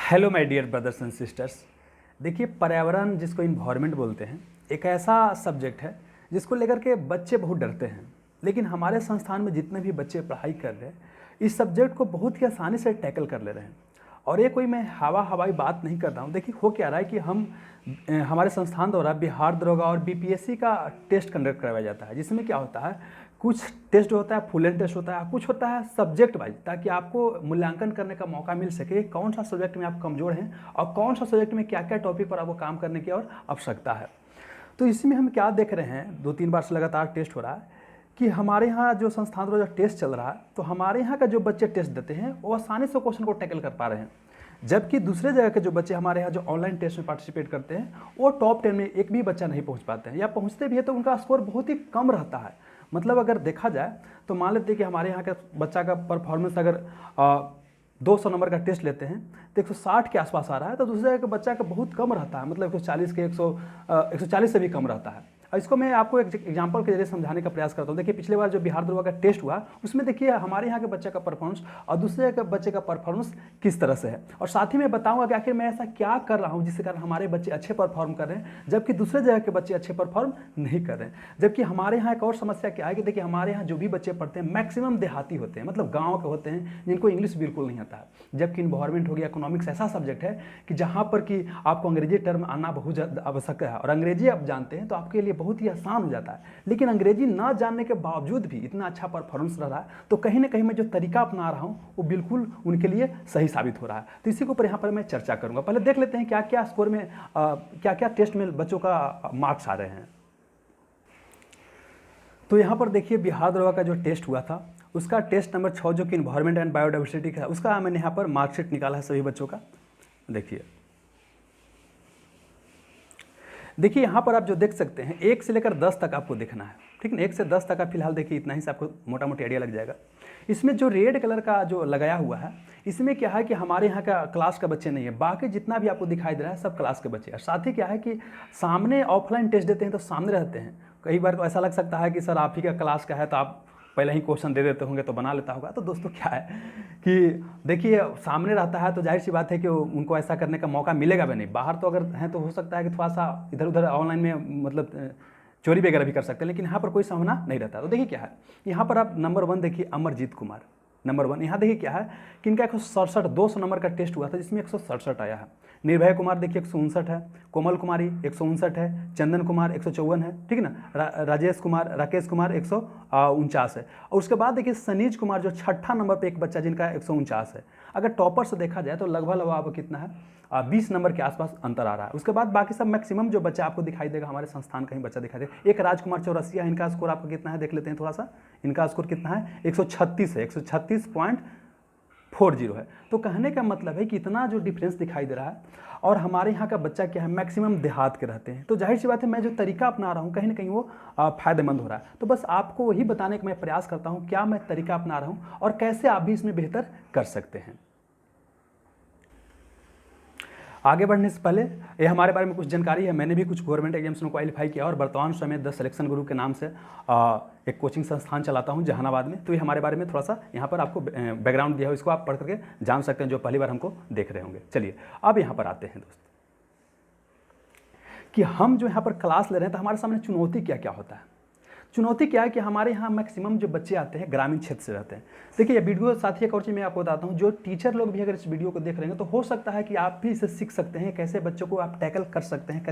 Hello my dear brothers and sisters. देखिए, पर्यावरण जिसको इन्वायरमेंट बोलते हैं, एक ऐसा सब्जेक्ट है जिसको लेकर के बच्चे बहुत डरते हैं। लेकिन हमारे संस्थान में जितने भी बच्चे पढ़ाई कर रहे हैं, इस सब्जेक्ट को बहुत ही आसानी से टैकल कर ले रहे हैं। और ये कोई मैं हवाई बात नहीं कर रहा हूँ। देखिए, हो क्या रहा है कि हमारे संस्थान द्वारा बिहार दरोगा और बीपीएससी का टेस्ट कंडक्ट करवाया जाता है, जिसमें क्या होता है, कुछ टेस्ट होता है, फुल एंड टेस्ट होता है, कुछ होता है सब्जेक्ट वाइज, ताकि आपको मूल्यांकन करने का मौका मिल सके कौन सा सब्जेक्ट में आप कमज़ोर हैं और कौन सा सब्जेक्ट में क्या क्या टॉपिक पर आपको काम करने की और आवश्यकता है। तो इसमें हम क्या देख रहे हैं, 2-3 बार से लगातार टेस्ट हो रहा है कि हमारे यहाँ जो संस्थान द्वारा जो टेस्ट चल रहा है, तो हमारे यहाँ का जो बच्चे टेस्ट देते हैं वो आसानी से क्वेश्चन को टैकल कर पा रहे हैं। जबकि दूसरे जगह के जो बच्चे हमारे यहाँ जो ऑनलाइन टेस्ट में पार्टिसिपेट करते हैं, वो टॉप 10 में एक भी बच्चा नहीं पहुँच पाते हैं, या पहुँचते भी है तो उनका स्कोर बहुत ही कम रहता है। मतलब अगर देखा जाए तो मान लेते हैं कि हमारे यहाँ का बच्चा का परफॉर्मेंस अगर 200 नंबर का टेस्ट लेते हैं तो 160 के आसपास आ रहा है, तो दूसरे जगह के बच्चा का बहुत कम रहता है, मतलब 140 के 140 से भी कम रहता है। और इसको मैं आपको एक एग्जांपल के जरिए समझाने का प्रयास करता हूँ। देखिए, पिछले बार जो बिहार दरोगा का टेस्ट हुआ, उसमें देखिए हमारे यहाँ के बच्चे का परफॉर्मेंस और दूसरे के बच्चे का परफॉर्मेंस किस तरह से है, और साथ ही मैं बताऊँगा कि आखिर मैं ऐसा क्या कर रहा हूँ जिसके कारण हमारे बच्चे अच्छे परफॉर्म कर रहे हैं, जबकि दूसरे जगह के बच्चे अच्छे परफॉर्म नहीं कर रहे हैं। जबकि हमारे यहाँ एक और समस्या क्या है कि देखिए, हमारे यहाँ जो भी बच्चे पढ़ते हैं मैक्सिमम देहाती होते हैं, मतलब गाँव के होते हैं, जिनको इंग्लिश बिल्कुल नहीं आता है। जबकि इन्वायरमेंट हो गया, इकोनॉमिक्स ऐसा सब्जेक्ट है कि जहाँ पर कि आपको अंग्रेजी टर्म आना बहुत ज़्यादा आवश्यक है, और अंग्रेजी आप जानते हैं तो आपके लिए बहुत ही आसान हो जाता है। लेकिन अंग्रेजी ना जानने के बावजूद भी इतना अच्छा परफॉर्मेंस रह रहा है, तो कहीं ना कहीं मैं जो तरीका अपना रहा हूँ वो बिल्कुल उनके लिए सही साबित हो रहा है। तो इसी के ऊपर यहाँ पर मैं चर्चा करूँगा। पहले देख लेते हैं क्या क्या स्कोर में क्या क्या टेस्ट में बच्चों का मार्क्स आ रहे हैं। तो यहाँ पर देखिए, बिहार दरोगा का जो टेस्ट हुआ था, उसका टेस्ट नंबर 6 जो कि इन्वायरमेंट एंड बायोडाइवर्सिटी का है, उसका मैंने यहाँ पर मार्कशीट निकाला है सभी बच्चों का। देखिए यहाँ पर आप जो देख सकते हैं, 1 से लेकर 10 तक आपको देखना है, ठीक है। 1 से 10 तक का फिलहाल देखिए, इतना ही से आपको मोटा मोटी आइडिया लग जाएगा। इसमें जो रेड कलर का जो लगाया हुआ है, इसमें क्या है कि हमारे यहाँ का क्लास का बच्चे नहीं है, बाकी जितना भी आपको दिखाई दे रहा है सब क्लास के बच्चे हैं। साथ ही क्या है कि सामने ऑफलाइन टेस्ट देते हैं तो सामने रहते हैं। कई बार तो ऐसा लग सकता है कि सर आप ही का क्लास का है तो आप पहले ही क्वेश्चन दे देते होंगे तो बना लेता होगा। तो दोस्तों क्या है कि देखिए, सामने रहता है तो जाहिर सी बात है कि उनको ऐसा करने का मौका मिलेगा भी नहीं। बाहर तो अगर हैं तो हो सकता है कि थोड़ा सा इधर उधर ऑनलाइन में मतलब चोरी वगैरह भी कर सकते हैं, लेकिन यहाँ पर कोई संभावना नहीं रहता। तो देखिए क्या है, यहाँ पर आप नंबर 1 देखिए, अमरजीत कुमार नंबर 1। यहाँ देखिए क्या है कि इनका 167 200 नंबर का टेस्ट हुआ था, जिसमें 167 आया है। निर्भय कुमार देखिए 159 है, कोमल कुमारी 159 है, चंदन कुमार 154 है, ठीक है ना। राकेश कुमार 149 है। और उसके बाद देखिए सनीज कुमार जो 6ठा नंबर पे एक बच्चा जिनका 149 है। अगर टॉपर से देखा जाए तो लगभग आपको कितना है, 20 नंबर के आसपास अंतर आ रहा है। उसके बाद बाकी सब मैक्सिमम जो बच्चा आपको दिखाई देगा, हमारे संस्थान का ही बच्चा दिखाई देगा। एक राजकुमार चौरसिया, इनका स्कोर आपको कितना है देख लेते हैं थोड़ा सा। इनका स्कोर कितना है, 136 है, 136.40 है। तो कहने का मतलब है कि इतना जो डिफरेंस दिखाई दे रहा है, और हमारे यहाँ का बच्चा क्या है, मैक्सिमम देहात के रहते हैं। तो जाहिर सी बात है, मैं जो तरीका अपना रहा हूँ कहीं ना कहीं वो फायदेमंद हो रहा है। तो बस आपको वही बताने का मैं प्रयास करता हूँ, क्या मैं तरीका अपना रहा हूँ और कैसे आप भी इसमें बेहतर कर सकते हैं। आगे बढ़ने से पहले ये हमारे बारे में कुछ जानकारी है। मैंने भी कुछ गवर्नमेंट एग्जाम्स में क्वालिफाई किया, और वर्तमान समय 10 सिलेक्शन गुरु के नाम से एक कोचिंग संस्थान चलाता हूं जहानाबाद में। तो ये हमारे बारे में थोड़ा सा यहाँ पर आपको बैकग्राउंड दिया है, इसको आप पढ़ करके जान सकते हैं जो पहली बार हमको देख रहे होंगे। चलिए अब यहाँ पर आते हैं दोस्त, कि हम जो यहाँ पर क्लास ले रहे हैं तो हमारे सामने चुनौती क्या क्या होता है। चुनौती क्या है कि हमारे यहाँ मैक्सिमम जो बच्चे आते हैं ग्रामीण क्षेत्र से रहते हैं। देखिए, ये वीडियो साथ ही एक और चीज़ मैं आपको बताता हूँ, जो टीचर लोग भी अगर इस वीडियो को देख रहे हैं तो हो सकता है कि आप भी इसे सीख सकते हैं, कैसे बच्चों को आप टैकल कर सकते हैं,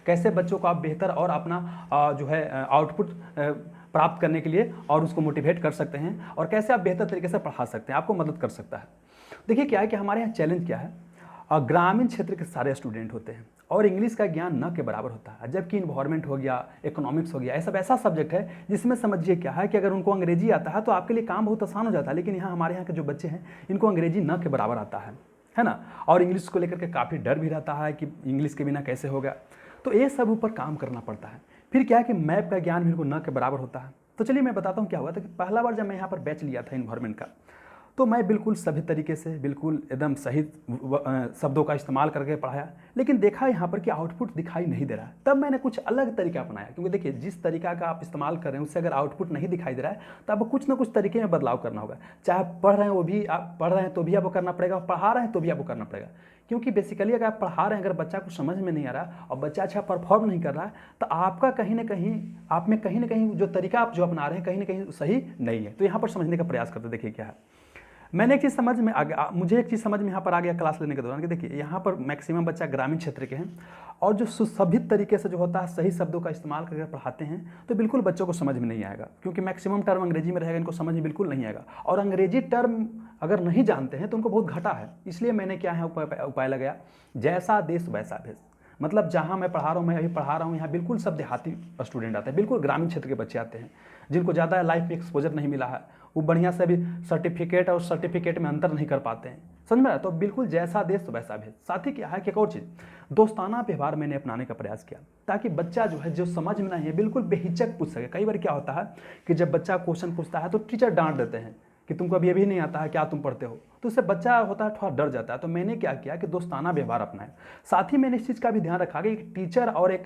कैसे बच्चों को आप बेहतर और अपना जो है आउटपुट प्राप्त करने के लिए और उसको मोटिवेट कर सकते हैं, और कैसे आप बेहतर तरीके से पढ़ा सकते हैं, आपको मदद कर सकता है। देखिए क्या है कि हमारे यहाँ चैलेंज क्या है, ग्रामीण क्षेत्र के सारे स्टूडेंट होते हैं और इंग्लिश का ज्ञान न के बराबर होता है। जबकि इन्वायरमेंट हो गया, इकोनॉमिक्स हो गया, ये सब ऐसा सब्जेक्ट है जिसमें समझिए क्या है कि अगर उनको अंग्रेजी आता है तो आपके लिए काम बहुत आसान हो जाता है। लेकिन यहाँ हमारे यहाँ के जो बच्चे हैं, इनको अंग्रेजी न के बराबर आता है ना, और इंग्लिश को लेकर के काफ़ी डर भी रहता है कि इंग्लिश के बिना कैसे होगा। तो ये सब ऊपर काम करना पड़ता है। फिर क्या है कि मैप का ज्ञान भी इनको न के बराबर होता है। तो चलिए मैं बताता हूँ क्या हुआ था कि पहला बार जब मैं यहाँ पर बैच लिया था इन्वायरमेंट का, तो मैं बिल्कुल सभी तरीके से बिल्कुल एकदम सही शब्दों का इस्तेमाल करके पढ़ाया, लेकिन देखा यहाँ पर कि आउटपुट दिखाई नहीं दे रहा है। तब मैंने कुछ अलग तरीका अपनाया, क्योंकि देखिए जिस तरीका का आप इस्तेमाल कर रहे हैं उससे अगर आउटपुट नहीं दिखाई दे रहा है तो आपको कुछ ना कुछ तरीके में बदलाव करना होगा। चाहे आप पढ़ रहे हैं, वो भी आप पढ़ रहे हैं तो भी आपको करना पड़ेगा, पढ़ा रहे हैं तो भी आपको करना पड़ेगा। क्योंकि बेसिकली अगर आप पढ़ा रहे हैं, अगर बच्चा को समझ में नहीं आ रहा और बच्चा अच्छा परफॉर्म नहीं कर रहा है, तो आपका कहीं ना कहीं आप में कहीं ना कहीं जो तरीका आप जो अपना रहे हैं कहीं ना कहीं सही नहीं है। तो यहाँ पर समझने का प्रयास करते देखिए क्या है। मैंने एक चीज़ समझ में आ गया, मुझे एक चीज़ समझ में यहाँ पर आ गया क्लास लेने के दौरान कि देखिए यहाँ पर मैक्सिमम बच्चा ग्रामीण क्षेत्र के हैं और जो सुशोभित तरीके से जो होता है सही शब्दों का इस्तेमाल करके पढ़ाते हैं तो बिल्कुल बच्चों को समझ में नहीं आएगा, क्योंकि मैक्सिमम टर्म अंग्रेजी में रहेगा, इनको समझ में बिल्कुल नहीं आएगा। और अंग्रेजी टर्म अगर नहीं जानते हैं तो उनको बहुत घाटा है। इसलिए मैंने क्या है उपाय लगाया, जैसा देश वैसा भेष। मतलब जहाँ मैं पढ़ा रहा हूँ, मैं अभी पढ़ा रहा हूँ, यहाँ बिल्कुल सब देहाती स्टूडेंट आते हैं, बिल्कुल ग्रामीण क्षेत्र के बच्चे आते हैं जिनको ज़्यादा लाइफ में एक्सपोजर नहीं मिला है, वो बढ़िया से भी सर्टिफिकेट और सर्टिफिकेट में अंतर नहीं कर पाते हैं, समझ में आया। तो बिल्कुल जैसा देश वैसा भेष। साथ ही क्या है कि एक और चीज़, दोस्ताना व्यवहार मैंने अपनाने का प्रयास किया ताकि बच्चा जो है जो समझ में नहीं है बिल्कुल बेहिचक पूछ सके। कई बार क्या होता है कि जब बच्चा क्वेश्चन पूछता है तो टीचर डांट देते हैं कि तुमको अभी अभी नहीं आता है, क्या तुम पढ़ते हो, तो उससे बच्चा होता है थोड़ा डर जाता है। तो मैंने क्या किया कि दोस्ताना व्यवहार अपनाया। साथ ही मैंने इस चीज़ का भी ध्यान रखा कि एक टीचर और एक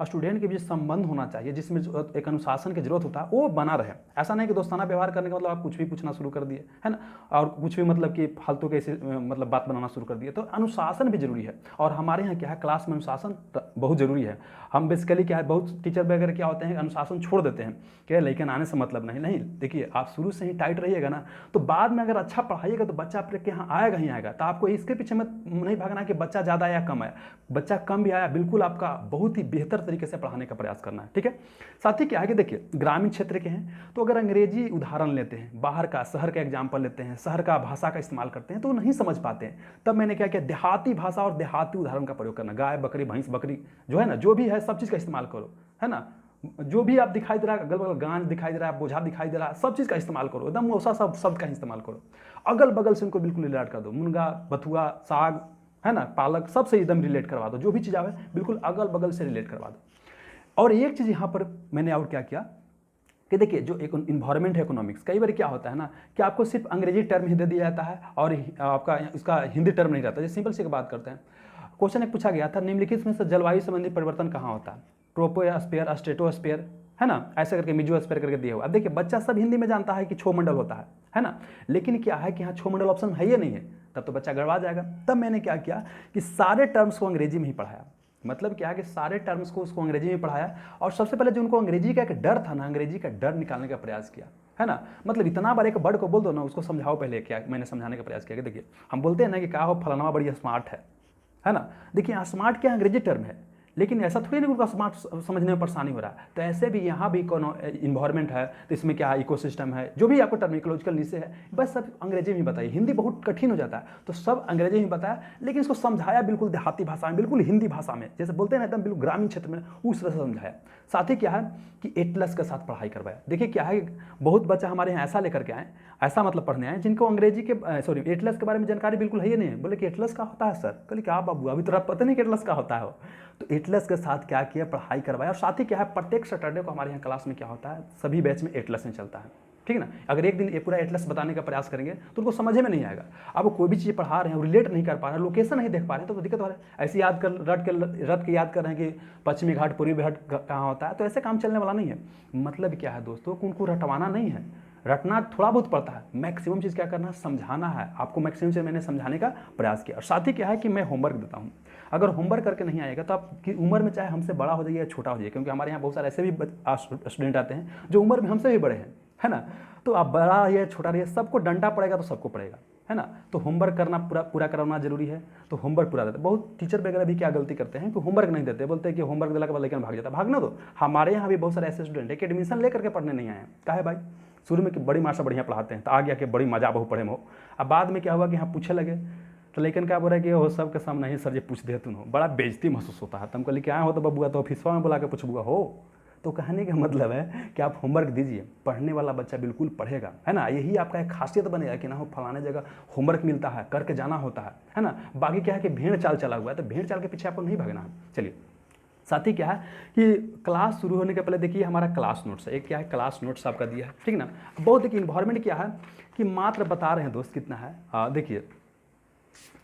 स्टूडेंट के बीच संबंध होना चाहिए जिसमें एक अनुशासन की जरूरत होता है वो बना रहे। ऐसा नहीं कि दोस्ताना व्यवहार करने का मतलब आप कुछ भी पूछना शुरू कर दिए, है ना, और कुछ भी मतलब कि फालतू के ऐसे मतलब बात बनाना शुरू कर दिए। तो अनुशासन भी जरूरी है और हमारे यहाँ क्या है, क्लास में अनुशासन बहुत जरूरी है। हम बेसिकली क्या है, बहुत टीचर वगैरह क्या होते हैं अनुशासन छोड़ देते हैं कि लेकिन आने से मतलब नहीं। देखिए आप शुरू से ही टाइट रहिएगा ना तो बाद में अगर अच्छा पढ़ाइएगा तो बच्चा आपके यहाँ आएगा ही आएगा। तो आपको इसके पीछे में नहीं भागना कि बच्चा ज़्यादा आया कम आया, बच्चा कम भी आया बिल्कुल आपका बहुत ही बेहतर तरीके से पढ़ाने का प्रयास करना है, ठीक है। साथ ही क्या है कि देखिए ग्रामीण क्षेत्र के हैं तो अगर अंग्रेजी उदाहरण लेते हैं, बाहर का शहर का एग्जाम्पल लेते हैं, शहर का भाषा का इस्तेमाल करते हैं तो नहीं समझ पाते हैं। तब मैंने क्या किया, देहाती भाषा और देहाती उदाहरण का प्रयोग करना। गाय बकरी भैंस बकरी जो है ना, जो भी है सब चीज़ का इस्तेमाल करो, है ना। जो भी आप दिखाई दे रहा है, अगल बगल गांज दिखाई दे रहा है, बोझा दिखाई दे रहा है, सब चीज़ का इस्तेमाल करो, एकदम वैसा सब शब्द का इस्तेमाल करो। अगल बगल से उनको बिल्कुल रिलेट कर दो, मुनगा बथुआ साग है ना, पालक, सबसे एकदम रिलेट करवा दो। जो भी चीज़ आवे बिल्कुल अगल बगल से रिलेट करवा दो। और एक चीज़ यहाँ पर मैंने और क्या किया कि देखिए जो एक इन्वायरमेंट है इकोनॉमिक्स, कई बार क्या होता है ना कि आपको सिर्फ अंग्रेजी टर्म ही दे दिया जाता है और आपका इसका हिंदी टर्म नहीं रहता। जैसे सिंपल सी बात करते हैं, क्वेश्चन एक पूछा गया था, निम्नलिखित में से जलवायु संबंधी परिवर्तन कहाँ होता है, ट्रोपोस्फीयर, स्ट्रेटोस्फीयर, है ना, ऐसे करके मिजोस्फीयर करके दिया हुआ। अब देखिए बच्चा सब हिंदी में जानता है कि क्षोमंडल होता है ना, लेकिन क्या है कि यहाँ क्षोमंडल ऑप्शन है ही नहीं है, तब तो बच्चा गड़बड़ा जाएगा। तब मैंने क्या किया कि सारे टर्म्स को अंग्रेजी में ही पढ़ाया। मतलब क्या है कि सारे टर्म्स को उसको अंग्रेजी में पढ़ाया और सबसे पहले जो उनको अंग्रेजी का एक डर था ना, अंग्रेजी का डर निकालने का प्रयास किया, है ना। मतलब इतना बार एक वर्ड को बोल दो ना, उसको समझाओ पहले। क्या मैंने समझाने का प्रयास किया कि देखिए हम बोलते हैं ना कि क्या हो फलाना बड़ी स्मार्ट है ना। देखिए यहाँ स्मार्ट क्या अंग्रेजी टर्म है, लेकिन ऐसा थोड़ी नहीं उनका स्मार्ट समझने में परेशानी हो रहा है। तो ऐसे भी यहाँ भी इन्वायरमेंट है तो इसमें क्या है, इकोसिस्टम है, जो भी आपको टर्म इकोलॉजिकल नीचे है, बस सब अंग्रेजी में बताइए। हिंदी बहुत कठिन हो जाता है तो सब अंग्रेजी में बताया, लेकिन इसको समझाया बिल्कुल देहाती भाषा में, बिल्कुल हिंदी भाषा में, जैसे बोलते हैं ना एकदम बिल्कुल ग्रामीण क्षेत्र में, उस तरह से समझाया। साथ ही क्या है कि एटलस के साथ पढ़ाई करवाया। देखिए क्या है, बहुत बच्चा हमारे यहाँ ऐसा लेकर के आए, ऐसा मतलब पढ़ने आए जिनको अंग्रेजी के एटलस के बारे में जानकारी बिल्कुल है ही नहीं है। बोले कि एटलस का होता है सर, कहले क्या बाबू अभी तो पता नहीं कि एटलस का होता है। तो एटलस के साथ क्या किया, पढ़ाई करवाया। और साथ ही क्या है, प्रत्येक सैटरडे को हमारे यहाँ क्लास में क्या होता है, सभी बैच में एटलस में चलता है, ठीक है ना। अगर एक दिन ये पूरा एटलस बताने का प्रयास करेंगे तो उनको समझ में नहीं आएगा। अब कोई भी चीज़ पढ़ा रहे हैं, रिलेट नहीं कर पा रहे हैं, लोकेशन नहीं देख पा रहे हैं तो दिक्कत हो रहा है। ऐसे याद कर रट के याद कर रहे हैं कि पश्चिमी घाट पूर्वी घाट कहाँ होता है, तो ऐसे काम चलने वाला नहीं है। मतलब क्या है दोस्तों, उनको रटवाना नहीं है, रटना थोड़ा बहुत पड़ता है, मैक्सिमम चीज़ क्या करना है, समझाना है आपको। मैक्सिमम चीज़ मैंने समझाने का प्रयास किया। और साथ ही क्या है कि मैं होमवर्क देता हूँ। अगर होमवर्क करके नहीं आएगा तो आपकी उम्र में चाहे हमसे बड़ा हो जाइए या छोटा हो जाइए, क्योंकि हमारे यहाँ बहुत सारे ऐसे भी स्टूडेंट आते हैं जो उम्र में हमसे भी बड़े हैं, है ना। तो आप बड़ा या छोटा रहिए, सबको डंडा पड़ेगा तो सबको पड़ेगा, है ना। तो होमवर्क करना पूरा करना जरूरी है। तो होमवर्क पूरा देते। बहुत टीचर वगैरह भी क्या गलती करते हैं कि होमवर्क नहीं देते, बोलते हैं कि होमवर्क दिला के बाद लेकिन भाग जाता। भागना दो, हमारे यहाँ भी बहुत सारे ऐसे स्टूडेंट है कि एडमिशन लेकर के पढ़ने नहीं आए हैं। काहे भाई, शुरू में कि बड़ी मास्टर बढ़िया पढ़ाते हैं तो आ गया कि बड़ी मजा बहु पढ़े में हो। अब बाद में क्या हुआ कि यहाँ पूछे लगे तो लेकिन क्या बोल रहा है कि वो सब के सामने ही सर जी पूछ दे तुम हो, बड़ा बेइज्जती महसूस होता है। तुम कहली क्या हो तो बबुआ, तो ऑफिसवा में बुला के पूछबुआ हो। तो कहने का मतलब है कि आप होमवर्क दीजिए, पढ़ने वाला बच्चा बिल्कुल पढ़ेगा, है ना। यही आपका एक खासियत बनेगा कि ना हो फलाने जगह होमवर्क मिलता है, करके जाना होता है ना। बाकी क्या है कि भेड़ चाल चला हुआ है तो भेड़ चाल के पीछे आपको नहीं भागना है। चलिए साथ ही क्या है कि क्लास शुरू होने के पहले देखिए हमारा क्लास नोट्स है, एक क्या है क्लास नोट्स आपका दिया है, ठीक ना। बहुत देखिए इन्वायरमेंट क्या है कि मात्र बता रहे हैं दोस्त कितना है, देखिए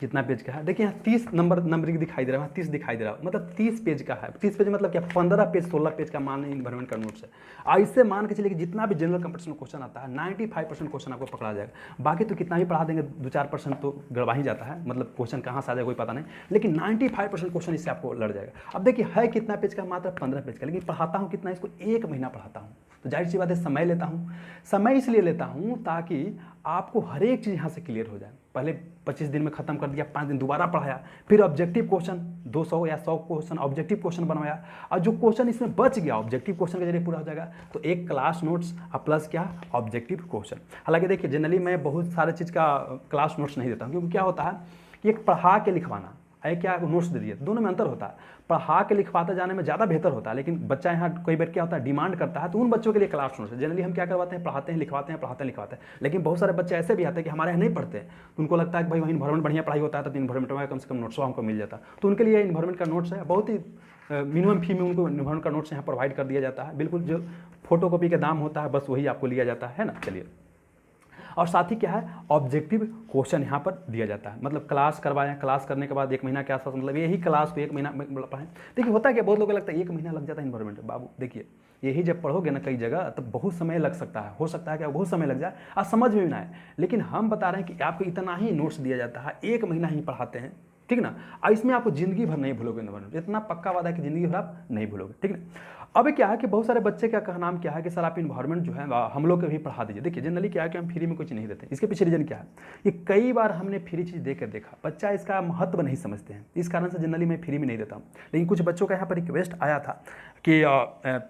कितना पेज का है, देखिए यहाँ 30 नंबर दिखाई दे रहा है, 30 दिखाई दे रहा है, मतलब 30 पेज का है। 30 पेज मतलब क्या, 15 पेज 16 पेज का मान इन्वायरमेंट का नोट्स है। इससे मान के चलिए कि जितना भी जनरल कंपटीशन क्वेश्चन आता है 95% क्वेश्चन आपको पकड़ा जाएगा। बाकी तो कितना भी पढ़ा देंगे 2-4% तो गड़बड़ा ही जाता है, मतलब क्वेश्चन कहाँ से आ जाए कोई पता नहीं, लेकिन 95% क्वेश्चन इससे आपको लड़ जाएगा। अब देखिए है कितना पेज का, मात्र 15 पेज का, लेकिन पढ़ाता हूँ कितना, इसको 1 महीना पढ़ाता हूँ। तो जाहिर सी बात है समय लेता हूँ। समय इसलिए लेता हूँ ताकि आपको हर एक चीज़ यहाँ से क्लियर हो जाए। पहले 25 दिन में खत्म कर दिया, 5 दिन दोबारा पढ़ाया, फिर ऑब्जेक्टिव क्वेश्चन 200 या 100 क्वेश्चन ऑब्जेक्टिव क्वेश्चन बनवाया, और जो क्वेश्चन इसमें बच गया ऑब्जेक्टिव क्वेश्चन के जरिए पूरा हो जाएगा। तो एक क्लास नोट्स प्लस क्या, ऑब्जेक्टिव क्वेश्चन। हालांकि देखिए जनरली मैं बहुत सारे चीज़ का क्लास नोट्स नहीं देता हूँ, क्योंकि क्या होता है कि एक पढ़ा के लिखवाना क्या नोट्स दे दिए, दोनों में अंतर होता है। पढ़ा के लिखवाते जाने में ज़्यादा बेहतर होता है, लेकिन बच्चा यहाँ कई बार क्या होता है डिमांड करता है, तो उन बच्चों के लिए क्लास नोट्स जनरली हम क्या करवाते हैं, पढ़ाते हैं लिखवाते हैं, पढ़ाते हैं लिखवाते हैं। लेकिन बहुत सारे बच्चे ऐसे भी आते हैं कि हमारे यहाँ नहीं पढ़ते हैं, तो उनको लगता है कि भाई वहीं इन्वायरमेंट बढ़िया पढ़ाई होता है, तो इन्वायरमेंट में कम से कम नोट्स हमको मिल जाता है। तो उनके लिए इन्वायरमेंट का नोट्स है, बहुत ही मिनिमम फी में उनको इन्वायरमेंट का नोट्स यहाँ प्रोवाइड कर दिया जाता है। बिल्कुल जो फोटोकॉपी का दाम होता है बस वही आपको लिया जाता है ना। चलिए, और साथ ही क्या है ऑब्जेक्टिव क्वेश्चन यहाँ पर दिया जाता है, मतलब क्लास करवाएं, क्लास करने के बाद 1 महीना के आसपास, मतलब यही क्लास को 1 महीना पढ़ाएं। देखिए होता है क्या, बहुत लोगों को लगता है 1 महीना लग जाता है इन्वायरमेंट। बाबू देखिए यही जब पढ़ोगे ना कई जगह, तो बहुत समय लग सकता है, हो सकता है कि बहुत समय लग जाए और समझ में भी ना आए। लेकिन हम बता रहे हैं कि आपको इतना ही नोट्स दिया जाता है, 1 महीना ही पढ़ाते हैं, ठीक ना। और इसमें आपको जिंदगी भर नहीं भूलोगे इन्वायरमेंट, इतना पक्का वादा है कि जिंदगी भर आप नहीं भूलोगे, ठीक ना। अब क्या है कि बहुत सारे बच्चे का नाम क्या है कि सर आप इन्वायरमेंट जो है हम लोग के भी पढ़ा दीजिए। देखिए जनरली क्या है कि हम फ्री में कुछ नहीं देते, इसके पीछे रीजन क्या है कि कई बार हमने फ्री चीज़ देकर देखा, बच्चा इसका महत्व नहीं समझते हैं, इस कारण से जनरली मैं फ्री में नहीं देता हूँ। लेकिन कुछ बच्चों का यहाँ पर रिक्वेस्ट आया था कि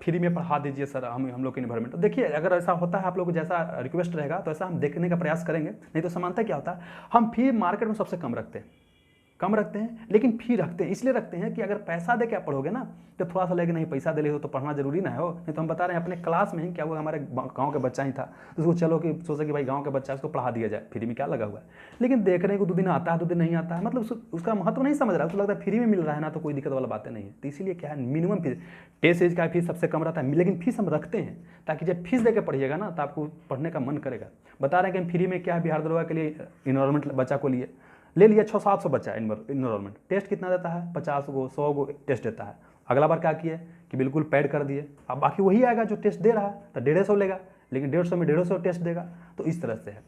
फ्री में पढ़ा दीजिए सर हम लोग के इन्वायरमेंट। तो देखिए अगर ऐसा होता है आप लोग को जैसा रिक्वेस्ट रहेगा तो ऐसा हम देखने का प्रयास करेंगे, नहीं तो समानता क्या होता है हम फी मार्केट में सबसे कम रखते हैं, लेकिन फी रखते हैं, इसलिए रखते हैं कि अगर पैसा दे के आप पढ़ोगे ना तो थोड़ा सा लगे नहीं पैसा दे ले हो तो पढ़ना जरूरी ना हो। नहीं तो हम बता रहे हैं अपने क्लास में ही क्या हुआ, हमारे गांव का बच्चा ही था, तो उसको चलो कि सोचा कि भाई गांव का बच्चा है उसको पढ़ा दिया जाए, फ्री में क्या लगा हुआ है। लेकिन देख रहे हैं कि 2 दिन आता है 2 दिन नहीं आता है, मतलब उसका महत्व नहीं समझ रहा है, उसको लगता है फ्री में मिल रहा है ना, तो कोई दिक्कत वाला बातें नहीं है। तो इसीलिए क्या है मिनिमम फीस, टेस्ट सीरीज का फीस सबसे कम रहता है, लेकिन फीस हम रखते हैं ताकि जब फीस देकर पढ़िएगा ना तो आपको पढ़ने का मन करेगा। बता रहे हैं कि हम फ्री में क्या है बिहार दरोगा के लिए इन्वायरमेंट बच्चा को लिए ले लिया 600-700 बच्चा इन्वायरमेंट, टेस्ट कितना देता है 50 गो 100 गो टेस्ट देता है। अगला बार क्या किए कि बिल्कुल पैड कर दिए, अब बाकी वही आएगा जो टेस्ट दे रहा है, तो 150 लेगा, लेकिन 150 में 150 टेस्ट देगा। तो इस तरह से है,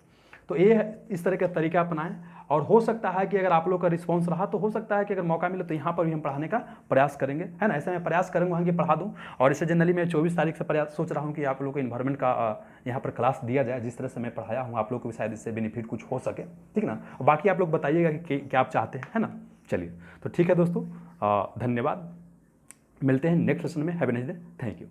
तो ये इस तरह का तरीका अपनाएं। और हो सकता है कि अगर आप लोग का रिस्पांस रहा तो हो सकता है कि अगर मौका मिले तो यहाँ पर भी हम पढ़ाने का प्रयास करेंगे, है ना। ऐसे मैं प्रयास करूँगा कि पढ़ा दूँ, और इसे जनरली मैं 24 तारीख से प्रयास सोच रहा हूँ कि आप लोग को इन्वायरमेंट का यहाँ पर क्लास दिया जाए, जिस तरह से मैं पढ़ाया हूँ आप लोग को भी शायद इससे बेनिफिट कुछ हो सके, ठीक ना। बाकी आप लोग बताइएगा कि क्या आप चाहते हैं, है ना। चलिए तो ठीक है दोस्तों, धन्यवाद, मिलते हैं नेक्स्ट सेशन में। Have a nice day, thank you.